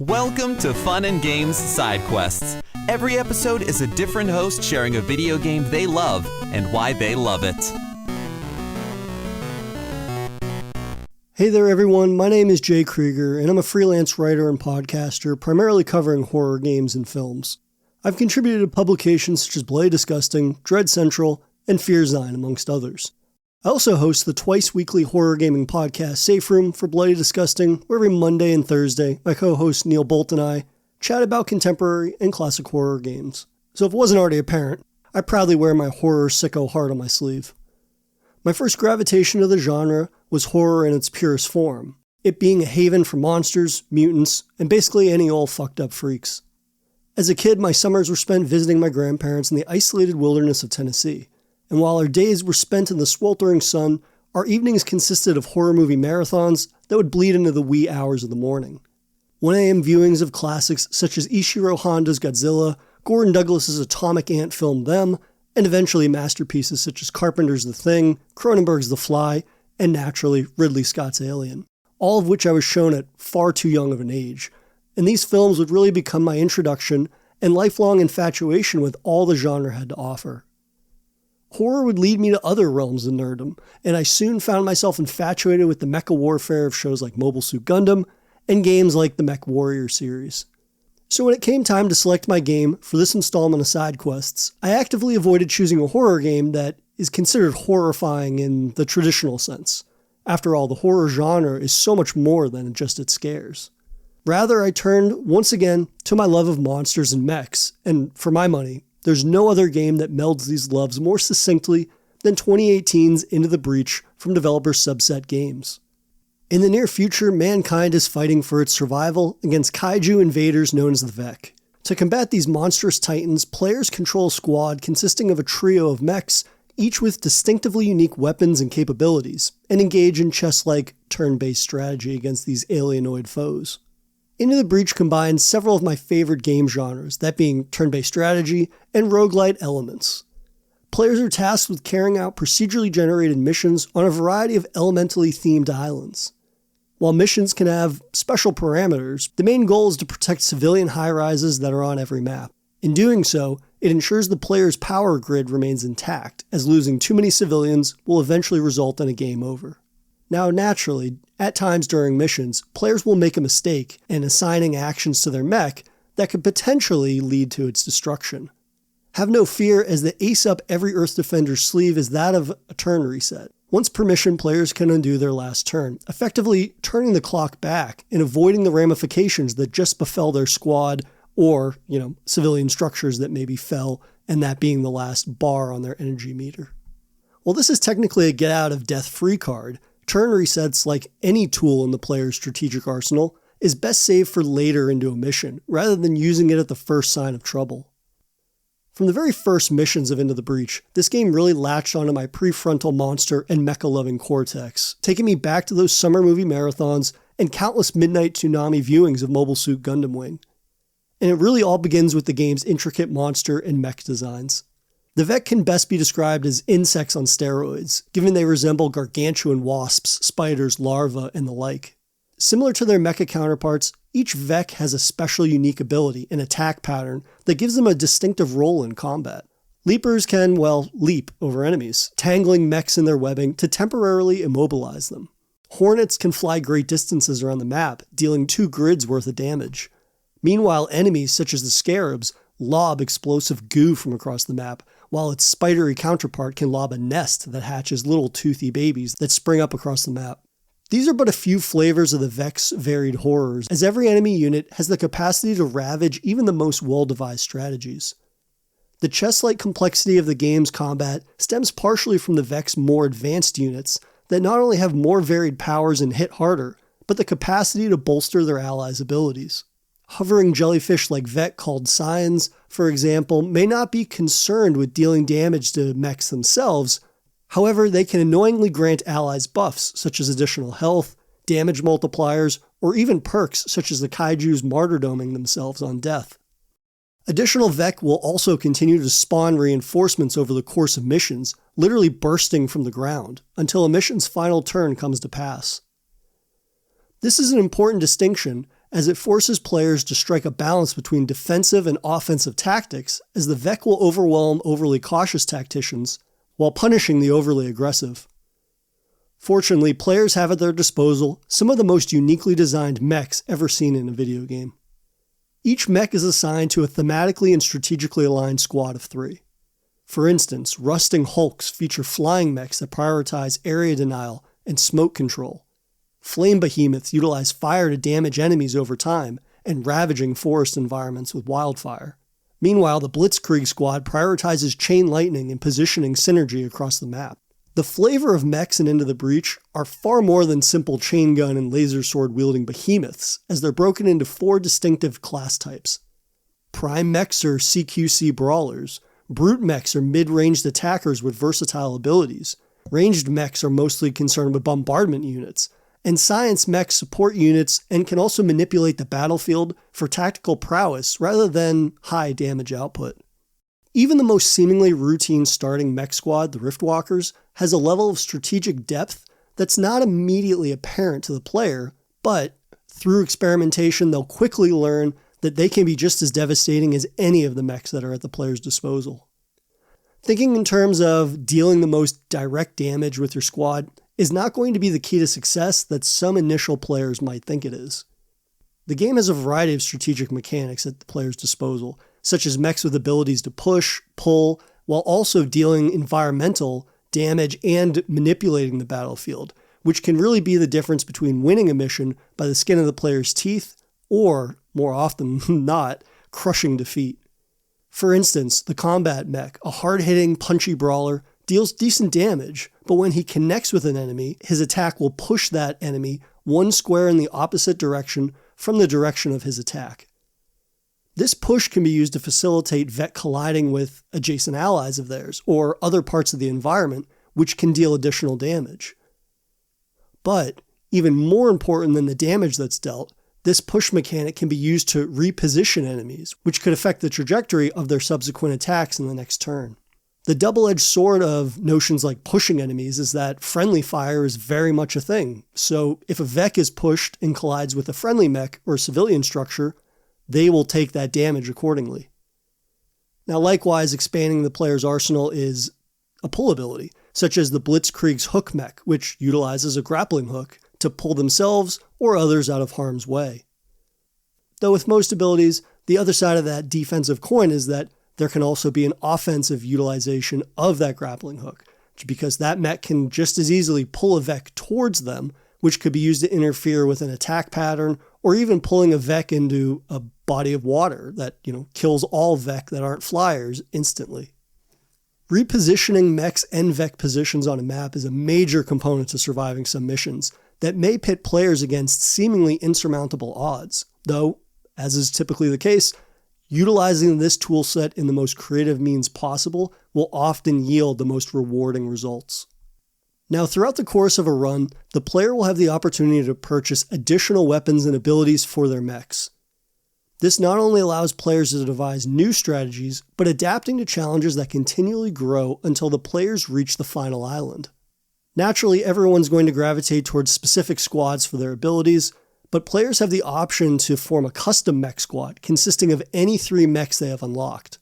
Welcome to Fun and Games Side Quests. Every episode is a different host sharing a video game they love and why they love it. Hey there everyone, my name is Jay Krieger and I'm a freelance writer and podcaster primarily covering horror games and films. I've contributed to publications such as Bloody Disgusting, Dread Central, and Fearzine amongst others. I also host the twice-weekly horror gaming podcast Safe Room for Bloody Disgusting, where every Monday and Thursday, my co-host Neil Bolt and I chat about contemporary and classic horror games. So if it wasn't already apparent, I proudly wear my horror sicko heart on my sleeve. My first gravitation to the genre was horror in its purest form, it being a haven for monsters, mutants, and basically any old fucked up freaks. As a kid, my summers were spent visiting my grandparents in the isolated wilderness of Tennessee. And while our days were spent in the sweltering sun, our evenings consisted of horror movie marathons that would bleed into the wee hours of the morning. 1 a.m. viewings of classics such as Ishiro Honda's Godzilla, Gordon Douglas's atomic ant film Them, and eventually masterpieces such as Carpenter's The Thing, Cronenberg's The Fly, and naturally Ridley Scott's Alien, all of which I was shown at far too young of an age. And these films would really become my introduction and lifelong infatuation with all the genre had to offer. Horror would lead me to other realms of nerddom, and I soon found myself infatuated with the mecha warfare of shows like Mobile Suit Gundam and games like the Mech Warrior series. So when it came time to select my game for this installment of Side Quests, I actively avoided choosing a horror game that is considered horrifying in the traditional sense. After all, the horror genre is so much more than just its scares. Rather, I turned once again to my love of monsters and mechs, and for my money, there's no other game that melds these loves more succinctly than 2018's Into the Breach from developer Subset Games. In the near future, mankind is fighting for its survival against kaiju invaders known as the Vek. To combat these monstrous titans, players control a squad consisting of a trio of mechs, each with distinctively unique weapons and capabilities, and engage in chess-like turn-based strategy against these alienoid foes. Into the Breach combines several of my favorite game genres, that being turn-based strategy and roguelite elements. Players are tasked with carrying out procedurally generated missions on a variety of elementally themed islands. While missions can have special parameters, the main goal is to protect civilian high-rises that are on every map. In doing so, it ensures the player's power grid remains intact, as losing too many civilians will eventually result in a game over. Now, naturally, at times during missions, players will make a mistake in assigning actions to their mech that could potentially lead to its destruction. Have no fear, as the ace up every Earth Defender's sleeve is that of a turn reset. Once per mission, players can undo their last turn, effectively turning the clock back and avoiding the ramifications that just befell their squad or, civilian structures that maybe fell, and that being the last bar on their energy meter. While this is technically a get-out-of-death-free card, turn resets, like any tool in the player's strategic arsenal, is best saved for later into a mission, rather than using it at the first sign of trouble. From the very first missions of Into the Breach, this game really latched onto my prefrontal monster and mecha-loving cortex, taking me back to those summer movie marathons and countless midnight Toonami viewings of Mobile Suit Gundam Wing. And it really all begins with the game's intricate monster and mech designs. The Vek can best be described as insects on steroids, given they resemble gargantuan wasps, spiders, larvae, and the like. Similar to their mecha counterparts, each Vek has a special unique ability and attack pattern that gives them a distinctive role in combat. Leapers can, leap over enemies, tangling mechs in their webbing to temporarily immobilize them. Hornets can fly great distances around the map, dealing 2 grids worth of damage. Meanwhile, enemies such as the Scarabs lob explosive goo from across the map, while its spidery counterpart can lob a nest that hatches little toothy babies that spring up across the map. These are but a few flavors of the Vek's varied horrors, as every enemy unit has the capacity to ravage even the most well-devised strategies. The chess-like complexity of the game's combat stems partially from the Vek's more advanced units that not only have more varied powers and hit harder, but the capacity to bolster their allies' abilities. Hovering jellyfish-like Vek called Scions, for example, may not be concerned with dealing damage to mechs themselves. However, they can annoyingly grant allies buffs, such as additional health, damage multipliers, or even perks such as the kaiju's martyrdoming themselves on death. Additional Vek will also continue to spawn reinforcements over the course of missions, literally bursting from the ground, until a mission's final turn comes to pass. This is an important distinction, as it forces players to strike a balance between defensive and offensive tactics, as the Vek will overwhelm overly cautious tacticians while punishing the overly aggressive. Fortunately, players have at their disposal some of the most uniquely designed mechs ever seen in a video game. Each mech is assigned to a thematically and strategically aligned squad of 3. For instance, rusting hulks feature flying mechs that prioritize area denial and smoke control. Flame behemoths utilize fire to damage enemies over time and ravaging forest environments with wildfire. Meanwhile, the Blitzkrieg squad prioritizes chain lightning and positioning synergy across the map. The flavor of mechs in Into the Breach are far more than simple chain gun and laser sword wielding behemoths, as they're broken into 4 distinctive class types. Prime mechs are CQC brawlers, brute mechs are mid-ranged attackers with versatile abilities, ranged mechs are mostly concerned with bombardment units, and science mechs support units and can also manipulate the battlefield for tactical prowess rather than high damage output. Even the most seemingly routine starting mech squad, the Riftwalkers, has a level of strategic depth that's not immediately apparent to the player, but through experimentation they'll quickly learn that they can be just as devastating as any of the mechs that are at the player's disposal. Thinking in terms of dealing the most direct damage with your squad is not going to be the key to success that some initial players might think it is. The game has a variety of strategic mechanics at the player's disposal, such as mechs with abilities to push, pull, while also dealing environmental damage and manipulating the battlefield, which can really be the difference between winning a mission by the skin of the player's teeth or, more often than not, crushing defeat. For instance, the combat mech, a hard-hitting, punchy brawler, deals decent damage, but when he connects with an enemy, his attack will push that enemy 1 square in the opposite direction from the direction of his attack. This push can be used to facilitate Vek colliding with adjacent allies of theirs, or other parts of the environment, which can deal additional damage. But, even more important than the damage that's dealt, this push mechanic can be used to reposition enemies, which could affect the trajectory of their subsequent attacks in the next turn. The double-edged sword of notions like pushing enemies is that friendly fire is very much a thing, so if a Vek is pushed and collides with a friendly mech or civilian structure, they will take that damage accordingly. Now, likewise, expanding the player's arsenal is a pull ability, such as the Blitzkrieg's hook mech, which utilizes a grappling hook to pull themselves or others out of harm's way. Though with most abilities, the other side of that defensive coin is that there can also be an offensive utilization of that grappling hook, because that mech can just as easily pull a Vek towards them, which could be used to interfere with an attack pattern, or even pulling a Vek into a body of water that, kills all Vek that aren't flyers instantly. Repositioning mechs and Vek positions on a map is a major component to surviving some missions that may pit players against seemingly insurmountable odds, though, as is typically the case, utilizing this toolset in the most creative means possible will often yield the most rewarding results. Now, throughout the course of a run, the player will have the opportunity to purchase additional weapons and abilities for their mechs. This not only allows players to devise new strategies, but adapting to challenges that continually grow until the players reach the final island. Naturally, everyone's going to gravitate towards specific squads for their abilities, but players have the option to form a custom mech squad consisting of any 3 mechs they have unlocked.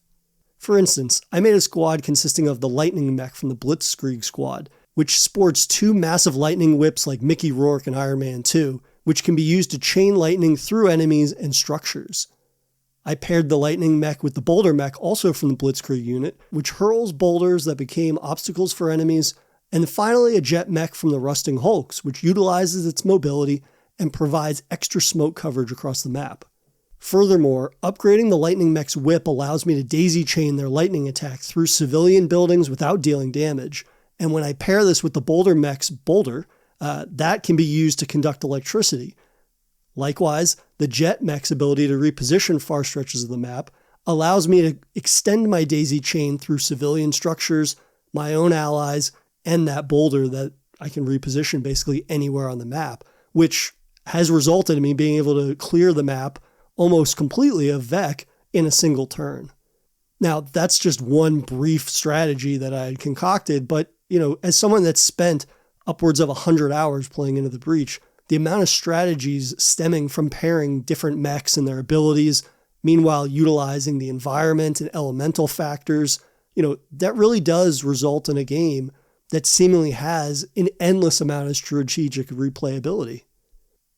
For instance, I made a squad consisting of the lightning mech from the Blitzkrieg squad, which sports 2 massive lightning whips like Mickey Rourke in Iron Man 2, which can be used to chain lightning through enemies and structures. I paired the lightning mech with the boulder mech, also from the Blitzkrieg unit, which hurls boulders that became obstacles for enemies, and finally a jet mech from the rusting hulks, which utilizes its mobility and provides extra smoke coverage across the map. Furthermore, upgrading the lightning mech's whip allows me to daisy chain their lightning attack through civilian buildings without dealing damage, and when I pair this with the boulder mech's boulder, that can be used to conduct electricity. Likewise, the jet mech's ability to reposition far stretches of the map allows me to extend my daisy chain through civilian structures, my own allies, and that boulder that I can reposition basically anywhere on the map, which has resulted in me being able to clear the map almost completely of Vek in a single turn. Now, that's just one brief strategy that I had concocted, but as someone that's spent upwards of 100 hours playing Into the Breach, the the amount of strategies stemming from pairing different mechs and their abilities, meanwhile utilizing the environment and elemental factors, that really does result in a game that seemingly has an endless amount of strategic replayability.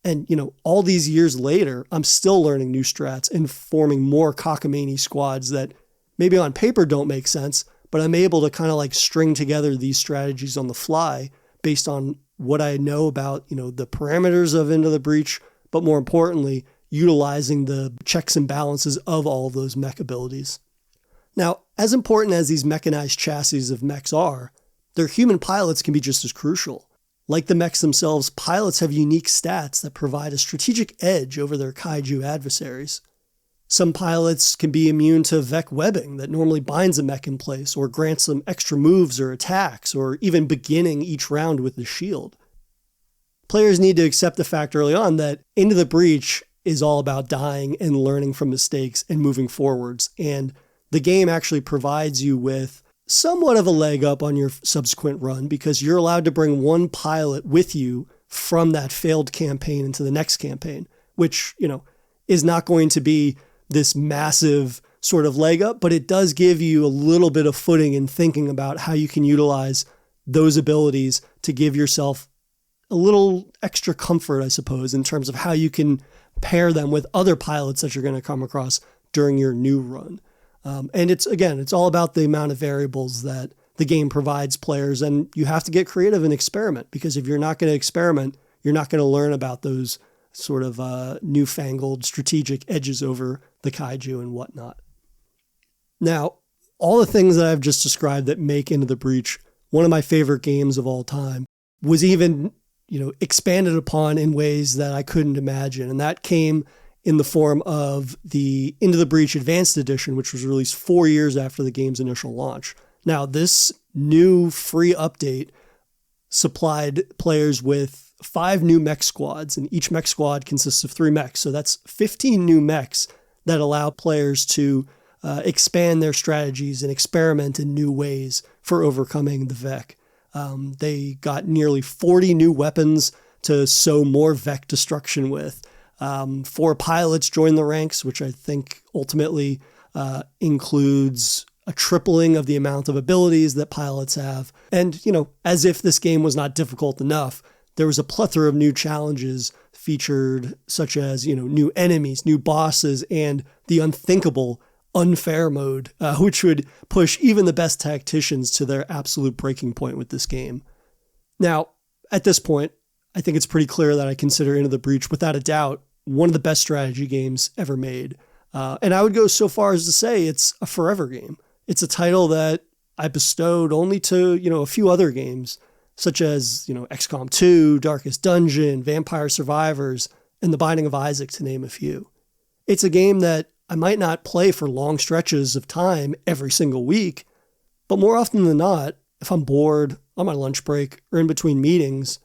And, all these years later, I'm still learning new strats and forming more cockamamie squads that maybe on paper don't make sense, but I'm able to kind of like string together these strategies on the fly based on what I know about, the parameters of Into the Breach, but more importantly, utilizing the checks and balances of all of those mech abilities. Now, as important as these mechanized chassis of mechs are, their human pilots can be just as crucial. Like the mechs themselves, pilots have unique stats that provide a strategic edge over their kaiju adversaries. Some pilots can be immune to mech webbing that normally binds a mech in place or grants them extra moves or attacks, or even beginning each round with the shield. Players need to accept the fact early on that Into the Breach is all about dying and learning from mistakes and moving forwards, and the game actually provides you with somewhat of a leg up on your subsequent run because you're allowed to bring one pilot with you from that failed campaign into the next campaign, which, is not going to be this massive sort of leg up, but it does give you a little bit of footing in thinking about how you can utilize those abilities to give yourself a little extra comfort, I suppose, in terms of how you can pair them with other pilots that you're going to come across during your new run. And it's all about the amount of variables that the game provides players, and you have to get creative and experiment, because if you're not going to experiment, you're not going to learn about those sort of newfangled strategic edges over the kaiju and whatnot. Now, all the things that I've just described that make Into the Breach one of my favorite games of all time was even, expanded upon in ways that I couldn't imagine. And that came in the form of the Into the Breach Advanced Edition, which was released 4 years after the game's initial launch. Now, this new free update supplied players with 5 new mech squads, and each mech squad consists of 3 mechs. So that's 15 new mechs that allow players to expand their strategies and experiment in new ways for overcoming the Vec. They got nearly 40 new weapons to sow more Vec destruction with. 4 pilots joined the ranks, which I think ultimately includes a tripling of the amount of abilities that pilots have. And, as if this game was not difficult enough, there was a plethora of new challenges featured, such as, new enemies, new bosses, and the unthinkable unfair mode, which would push even the best tacticians to their absolute breaking point with this game. Now, at this point, I think it's pretty clear that I consider Into the Breach, without a doubt, one of the best strategy games ever made. And I would go so far as to say it's a forever game. It's a title that I bestowed only to, a few other games, such as, XCOM 2, Darkest Dungeon, Vampire Survivors, and The Binding of Isaac, to name a few. It's a game that I might not play for long stretches of time every single week, but more often than not, if I'm bored, on my lunch break, or in between meetings,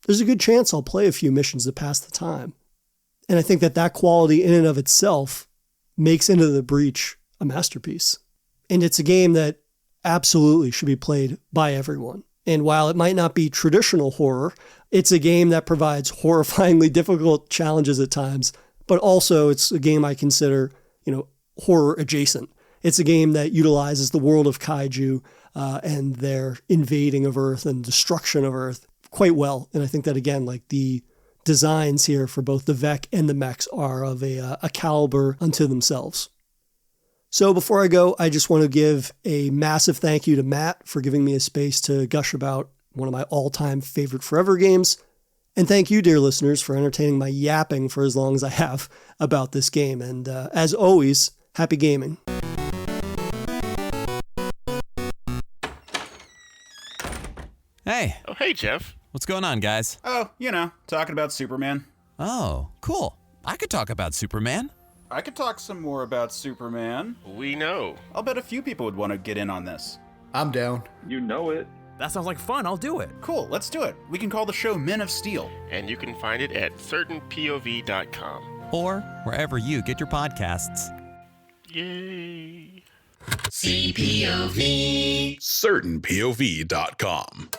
there's a good chance I'll play a few missions to pass the time. And I think that quality in and of itself makes Into the Breach a masterpiece. And it's a game that absolutely should be played by everyone. And while it might not be traditional horror, it's a game that provides horrifyingly difficult challenges at times, but also it's a game I consider, horror adjacent. It's a game that utilizes the world of kaiju and their invading of Earth and destruction of Earth quite well. And I think that, again, the designs here for both the Vec and the mechs are of a caliber unto themselves. So before I go, I just want to give a massive thank you to Matt for giving me a space to gush about one of my all-time favorite forever games. And thank you, dear listeners, for entertaining my yapping for as long as I have about this game. And as always, happy gaming. Hey. Oh, hey, Jeff. What's going on, guys? Oh, talking about Superman. Oh, cool. I could talk about Superman. I could talk some more about Superman. We know. I'll bet a few people would want to get in on this. I'm down. You know it. That sounds like fun. I'll do it. Cool, let's do it. We can call the show Men of Steel. And you can find it at certainpov.com. Or wherever you get your podcasts. Yay. CPOV. Certainpov.com.